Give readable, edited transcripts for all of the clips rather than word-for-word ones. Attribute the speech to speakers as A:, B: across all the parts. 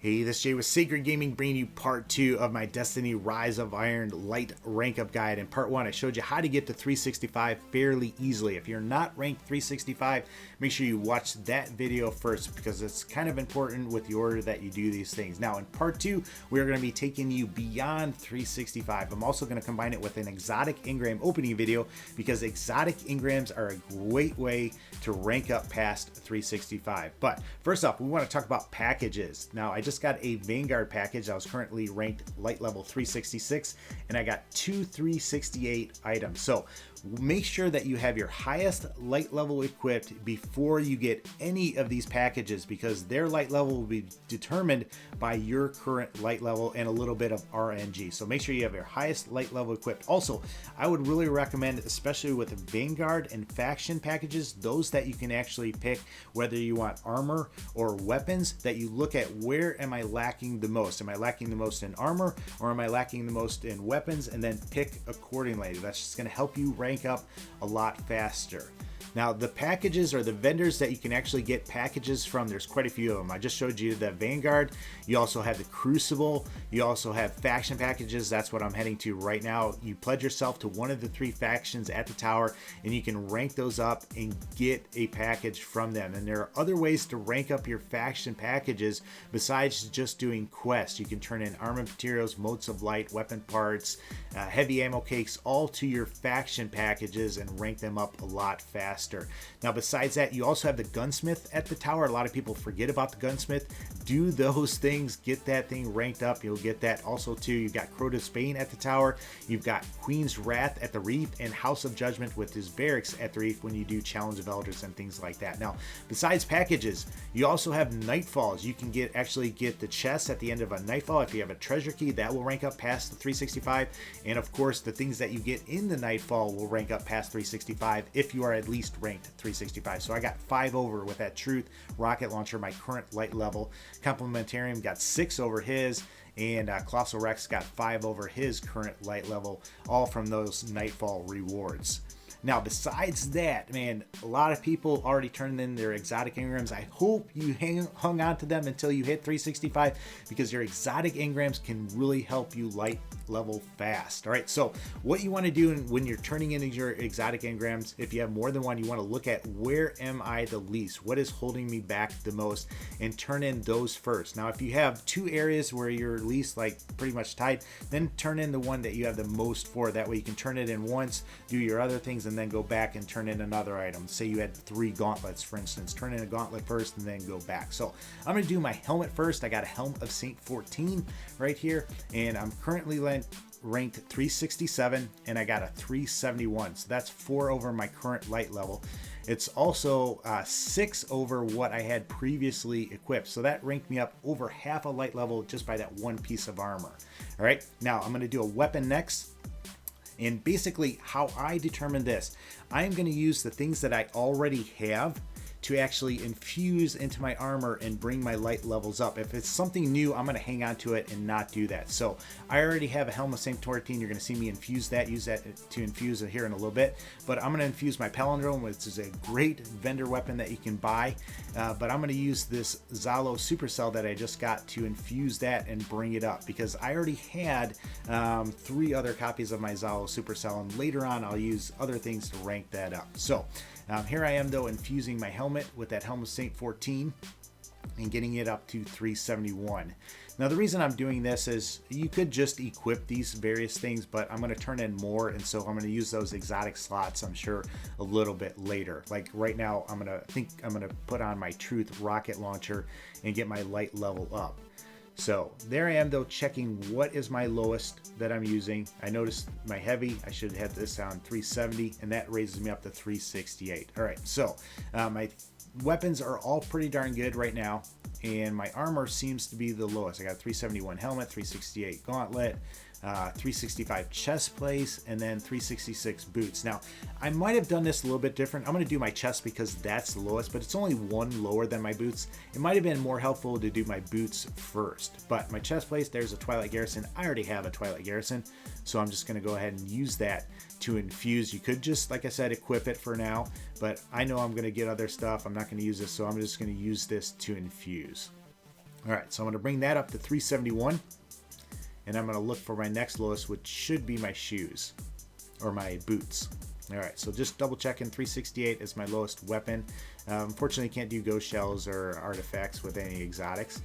A: Hey, this is Jay with Sacred Gaming, bringing you part 2 of my Destiny Rise of Iron light rank up guide. In part 1, I showed you how to get to 365 fairly easily. If you're not ranked 365, make sure you watch that video first because it's kind of important with the order that you do these things. Now, in part 2, we're going to be taking you beyond 365. I'm also going to combine it with an exotic engram opening video because exotic engrams are a great way to rank up past 365. But first off, we want to talk about packages. Now, I just got a Vanguard package. I was currently ranked light level 366 and I got 2 368 items. So make sure that you have your highest light level equipped before you get any of these packages because their light level will be determined by your current light level and a little bit of RNG. So make sure you have your highest light level equipped. Also, I would really recommend, especially with Vanguard and faction packages, those that you can actually pick whether you want armor or weapons, that you look at where am I lacking the most? Am I lacking the most in armor or am I lacking the most in weapons? And then pick accordingly. That's just going to help you rank up a lot faster. Now, the packages or the vendors that you can actually get packages from, there's quite a few of them. I just showed you the Vanguard. You also have the Crucible. You also have faction packages. That's what I'm heading to right now. You pledge yourself to one of the 3 factions at the tower, and you can rank those up and get a package from them. And there are other ways to rank up your faction packages besides just doing quests. You can turn in armor materials, motes of light, weapon parts, heavy ammo cakes, all to your faction packages and rank them up a lot faster. Now, besides that, you also have the gunsmith at the tower. A lot of people forget about the gunsmith. Do those things, get that thing ranked up. You'll get that also too. You've got Crow to Spain at the tower. You've got Queen's Wrath at the Reef and House of Judgment with his barracks at the Reef when you do Challenge of Elders and things like that. Now, besides packages, you also have Nightfalls. You can actually get the chest at the end of a Nightfall. If you have a treasure key, that will rank up past the 365. And of course, the things that you get in the Nightfall will rank up past 365 if you are at least ranked 365. So I got 5 over with that Truth rocket launcher, my current light level. Complementarium got 6 over his, and Colossal Rex got 5 over his current light level, all from those Nightfall rewards. Now, besides that, man, a lot of people already turned in their exotic engrams. I hope you hung on to them until you hit 365 because your exotic engrams can really help you light level fast. All right, so what you want to do when you're turning in your exotic engrams, if you have more than one, you want to look at where am I the least? What is holding me back the most? And turn in those first. Now, if you have 2 areas where you're least like pretty much tied, then turn in the one that you have the most for. That way you can turn it in once, do your other things, and then go back and turn in another item. Say you had 3 gauntlets, for instance. Turn in a gauntlet first and then go back. So I'm going to do my helmet first. I got a Helm of Saint 14 right here, and I'm currently ranked 367 and I got a 371. So that's 4 over my current light level. It's also 6 over what I had previously equipped. So that ranked me up over half a light level just by that one piece of armor. All right, now I'm going to do a weapon next. And basically how I determine this, I'm going to use the things that I already have to actually infuse into my armor and bring my light levels up. If it's something new, I'm going to hang on to it and not do that. So I already have a Helm of Saint 14. You're going to see me infuse that, use that to infuse it here in a little bit. But I'm going to infuse my Palindrome, which is a great vendor weapon that you can buy. But I'm going to use this Zalo Supercell that I just got to infuse that and bring it up because I already had 3 other copies of my Zalo Supercell, and later on I'll use other things to rank that up. So here I am though, infusing my helmet with that Helm of Saint 14 and getting it up to 371. Now the reason I'm doing this is you could just equip these various things, but I'm going to turn in more, and so I'm going to use those exotic slots, I'm sure, a little bit later. Like right now, I'm going to put on my Truth rocket launcher and get my light level up. So there I am though, checking what is my lowest that I'm using. I noticed my heavy, I should have this on 370, and that raises me up to 368. All right, so my weapons are all pretty darn good right now, and my armor seems to be the lowest. I got 371 helmet, 368 gauntlet, 365 chest plate, and then 366 boots. Now, I might have done this a little bit different. I'm going to do my chest because that's the lowest, but it's only 1 lower than my boots. It might have been more helpful to do my boots first, but my chest plate, there's a Twilight Garrison. I already have a Twilight Garrison, so I'm just going to go ahead and use that to infuse. You could just, like I said, equip it for now, but I know I'm going to get other stuff. I'm not going to use this, so I'm just going to use this to infuse. All right, so I'm going to bring that up to 371, and I'm going to look for my next lowest, which should be my shoes or my boots. All right, so just double checking, 368 is my lowest weapon. Unfortunately, can't do ghost shells or artifacts with any exotics.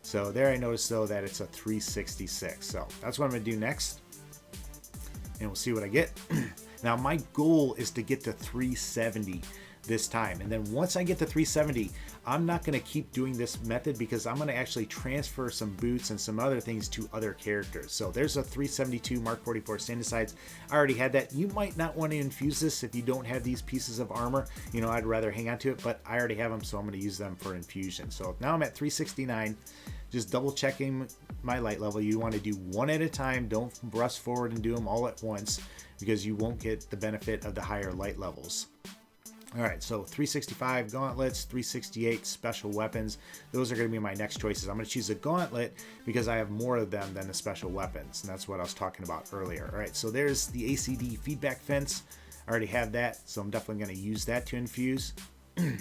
A: So there I noticed though that it's a 366. So that's what I'm going to do next, and we'll see what I get. Now my goal is to get to 370 this time, and then once I get to 370, I'm not going to keep doing this method because I'm going to actually transfer some boots and some other things to other characters. So there's a 372 Mark 44 stand-asides. I already had that. You might not want to infuse this if you don't have these pieces of armor. You know, I'd rather hang on to it, but I already have them, so I'm going to use them for infusion. So now I'm at 369. Just double checking my light level. You want to do one at a time. Don't rush forward and do them all at once because you won't get the benefit of the higher light levels. All right, so 365 gauntlets, 368 special weapons. Those are going to be my next choices. I'm going to choose a gauntlet because I have more of them than the special weapons, and that's what I was talking about earlier. All right, so there's the ACD feedback fence. I already have that, so I'm definitely going to use that to infuse. And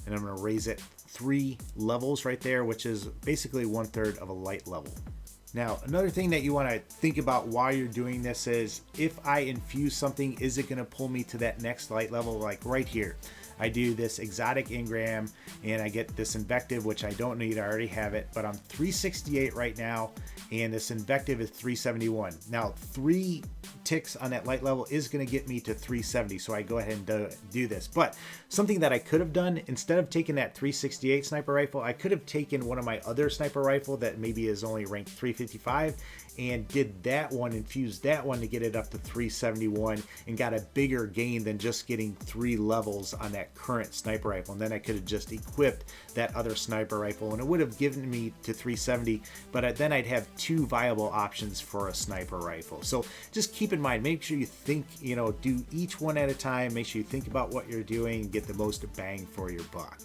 A: I'm going to raise it 3 levels right there, which is basically 1/3 of a light level. Now, another thing that you want to think about while you're doing this is, if I infuse something, is it going to pull me to that next light level? Like right here, I do this exotic Engram and I get this invective, which I don't need, I already have it, but I'm 368 right now, and this invective is 371. Now, 3 ticks on that light level is going to get me to 370, so I go ahead and do this. But something that I could have done, instead of taking that 368 sniper rifle, I could have taken one of my other sniper rifle that maybe is only ranked 355 and did that one, infused that one to get it up to 371, and got a bigger gain than just getting 3 levels on that current sniper rifle. And then I could have just equipped that other sniper rifle and it would have given me to 370, but then I'd have 2 viable options for a sniper rifle. So just keep in mind, make sure you think, you know, do each one at a time, make sure you think about what you're doing and get the most bang for your buck.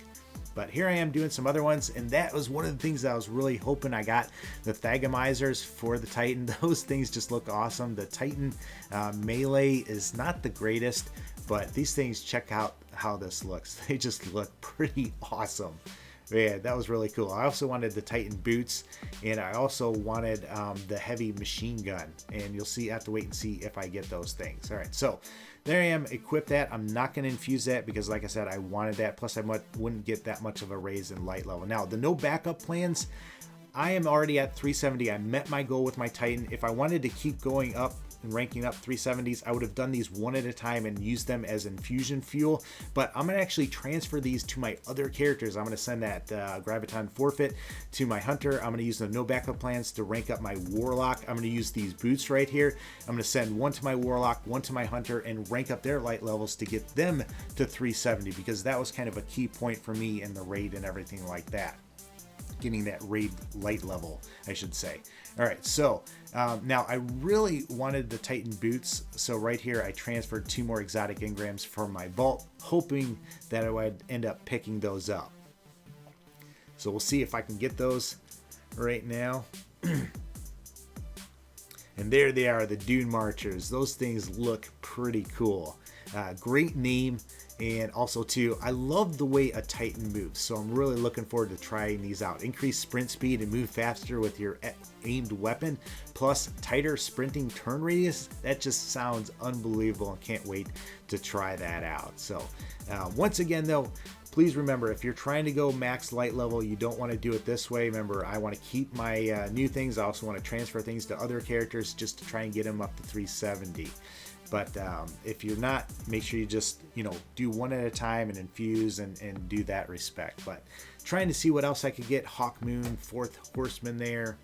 A: But here I am doing some other ones, and that was one of the things that I was really hoping I got, the Thagamizers for the Titan. Those things just look awesome. The Titan melee is not the greatest, but these things, check out how this looks. They just look pretty awesome. Yeah, that was really cool. I also wanted the Titan boots, and I also wanted the heavy machine gun, and you'll see, I have to wait and see if I get those things. All right, so there I am, equip that. I'm not going to infuse that because, like I said, I wanted that, plus I wouldn't get that much of a raise in light level. Now, the no backup plans, I am already at 370. I met my goal with my Titan. If I wanted to keep going up and ranking up 370s, I would have done these one at a time and used them as infusion fuel, but I'm going to actually transfer these to my other characters. I'm going to send that Graviton forfeit to my Hunter. I'm going to use the no backup plans to rank up my Warlock. I'm going to use these boots right here. I'm going to send one to my Warlock, one to my Hunter, and rank up their light levels to get them to 370, because that was kind of a key point for me in the raid and everything like that. Getting that raid light level, I should say. All right, so now I really wanted the Titan boots, so right here I transferred 2 more exotic engrams from my vault, hoping that I would end up picking those up. So we'll see if I can get those right now. And there they are, the Dune Marchers. Those things look pretty cool. Great name. And also too, I love the way a Titan moves, so I'm really looking forward to trying these out. Increase sprint speed and move faster with your aimed weapon, plus tighter sprinting turn radius. That just sounds unbelievable, and can't wait to try that out. So once again though, please remember, if you're trying to go max light level, you don't want to do it this way. Remember, I want to keep my new things. I also want to transfer things to other characters just to try and get them up to 370. But if you're not, make sure you just, do one at a time and infuse and do that respect. But trying to see what else I could get. Hawk Moon, 4th Horseman there.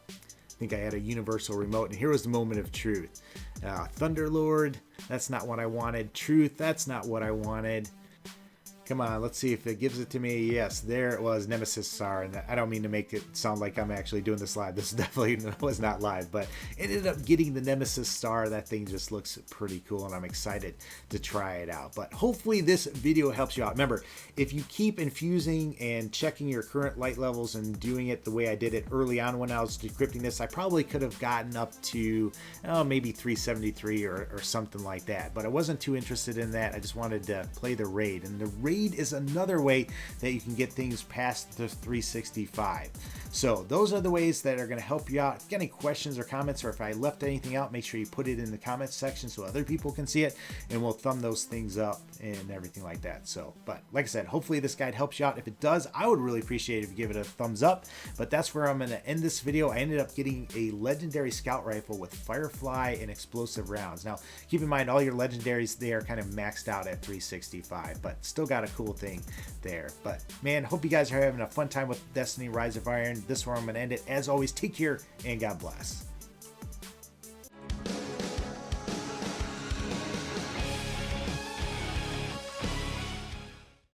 A: I think I had a universal remote. And here was the moment of truth. Thunderlord, that's not what I wanted. Truth, that's not what I wanted. Come on, let's see if it gives it to me. Yes, there it was, Nemesis Star. And I don't mean to make it sound like I'm actually doing this live. This definitely was not live, but ended up getting the Nemesis Star. That thing just looks pretty cool, and I'm excited to try it out. But hopefully this video helps you out. Remember, if you keep infusing and checking your current light levels and doing it the way I did it early on when I was decrypting this, I probably could have gotten up to maybe 373 or something like that. But I wasn't too interested in that. I just wanted to play the raid, and the raid raid is another way that you can get things past the 365. So those are the ways that are going to help you out. If you got any questions or comments, or if I left anything out, make sure you put it in the comments section so other people can see it, and we'll thumb those things up and everything like that. So, but like I said, hopefully this guide helps you out. If it does, I would really appreciate it if you give it a thumbs up. But that's where I'm going to end this video. I ended up getting a legendary scout rifle with Firefly and explosive rounds. Now, keep in mind, all your legendaries, they are kind of maxed out at 365, but still got a cool thing there. But man, hope you guys are having a fun time with Destiny Rise of Iron. This is where I'm going to end it. As always, take care and God bless.